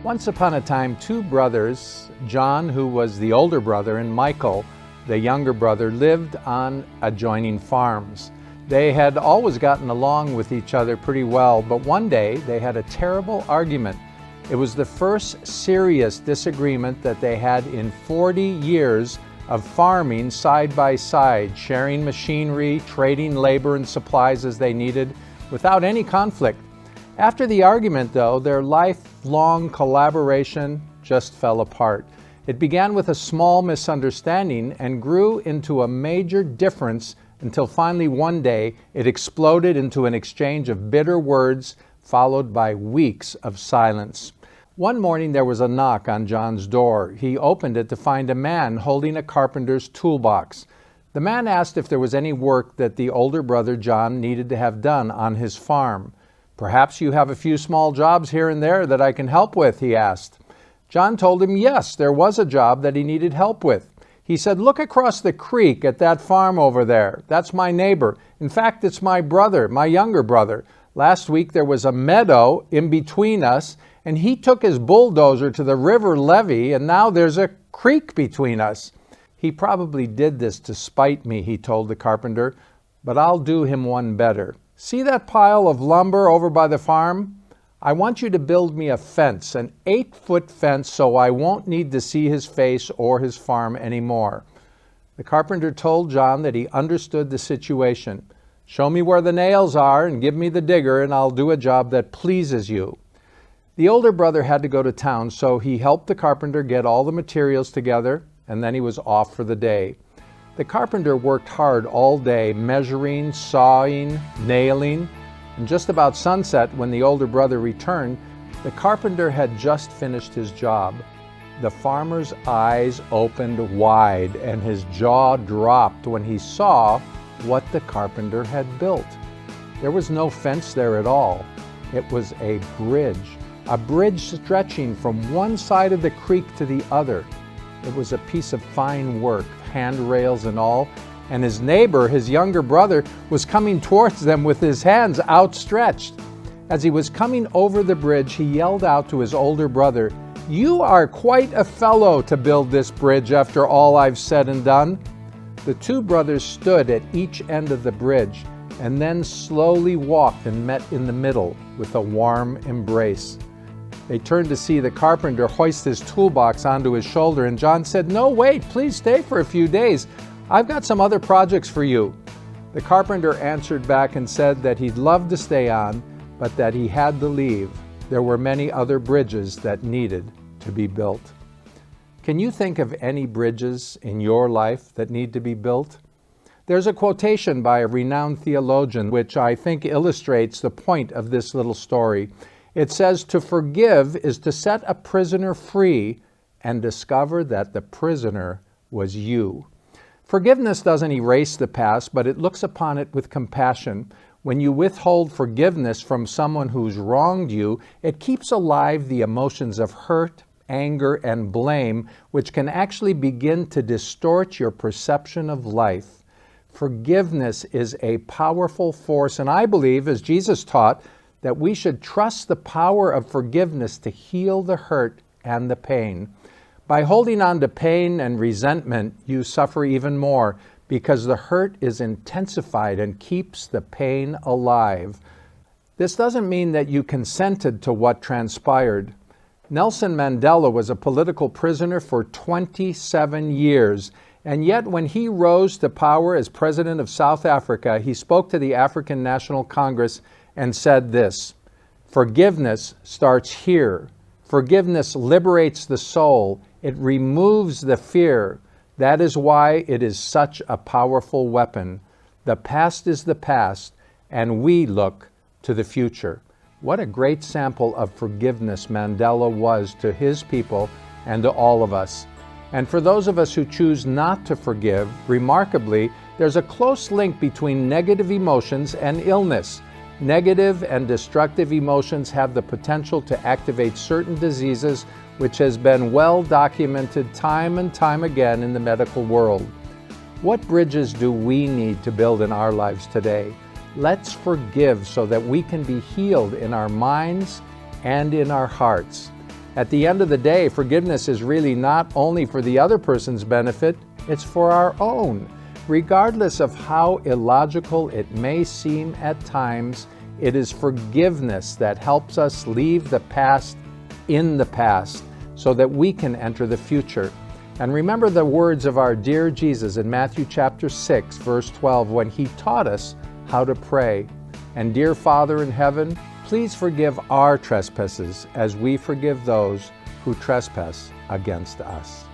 Once upon a time, two brothers, John, who was the older brother, and Michael, the younger brother, lived on adjoining farms. They had always gotten along with each other pretty well, but one day they had a terrible argument. It was the first serious disagreement that they had in 40 years of farming side by side, sharing machinery, trading labor and supplies as they needed, without any conflict. After the argument, though, their lifelong collaboration just fell apart. It began with a small misunderstanding and grew into a major difference until finally one day it exploded into an exchange of bitter words followed by weeks of silence. One morning there was a knock on John's door. He opened it to find a man holding a carpenter's toolbox. The man asked if there was any work that the older brother John needed to have done on his farm. "Perhaps you have a few small jobs here and there that I can help with," he asked. John told him yes, there was a job that he needed help with. He said, "Look across the creek at that farm over there. That's my neighbor. In fact, it's my brother, my younger brother. Last week there was a meadow in between us, and he took his bulldozer to the river levee, and now there's a creek between us. He probably did this to spite me," he told the carpenter, "but I'll do him one better. See that pile of lumber over by the farm? I want you to build me a fence, an 8-foot fence, so I won't need to see his face or his farm anymore." The carpenter told John that he understood the situation. "Show me where the nails are and give me the digger, and I'll do a job that pleases you." The older brother had to go to town, so he helped the carpenter get all the materials together, and then he was off for the day. The carpenter worked hard all day, measuring, sawing, nailing, and just about sunset, when the older brother returned, the carpenter had just finished his job. The farmer's eyes opened wide and his jaw dropped when he saw what the carpenter had built. There was no fence there at all. It was a bridge stretching from one side of the creek to the other. It was a piece of fine work, handrails and all, and his neighbor, his younger brother, was coming towards them with his hands outstretched. As he was coming over the bridge, he yelled out to his older brother, "You are quite a fellow to build this bridge after all I've said and done." The two brothers stood at each end of the bridge and then slowly walked and met in the middle with a warm embrace. They turned to see the carpenter hoist his toolbox onto his shoulder, and John said, "No, wait, please stay for a few days. I've got some other projects for you." The carpenter answered back and said that he'd love to stay on, but that he had to leave. There were many other bridges that needed to be built. Can you think of any bridges in your life that need to be built? There's a quotation by a renowned theologian which I think illustrates the point of this little story. It says, "To forgive is to set a prisoner free and discover that the prisoner was you." Forgiveness doesn't erase the past, but it looks upon it with compassion. When you withhold forgiveness from someone who's wronged you, it keeps alive the emotions of hurt, anger, and blame, which can actually begin to distort your perception of life. Forgiveness is a powerful force, and I believe, as Jesus taught, that we should trust the power of forgiveness to heal the hurt and the pain. By holding on to pain and resentment, you suffer even more because the hurt is intensified and keeps the pain alive. This doesn't mean that you consented to what transpired. Nelson Mandela was a political prisoner for 27 years, and yet when he rose to power as president of South Africa, he spoke to the African National Congress and said this, "Forgiveness starts here. Forgiveness liberates the soul. It removes the fear. That is why it is such a powerful weapon. The past is the past, and we look to the future." What a great sample of forgiveness Mandela was to his people and to all of us. And for those of us who choose not to forgive, remarkably, there's a close link between negative emotions and illness. Negative and destructive emotions have the potential to activate certain diseases, which has been well documented time and time again in the medical world. What bridges do we need to build in our lives today? Let's forgive so that we can be healed in our minds and in our hearts. At the end of the day, forgiveness is really not only for the other person's benefit, it's for our own. Regardless of how illogical it may seem at times, it is forgiveness that helps us leave the past in the past so that we can enter the future. And remember the words of our dear Jesus in Matthew chapter 6, verse 12, when he taught us how to pray. And dear Father in heaven, please forgive our trespasses as we forgive those who trespass against us.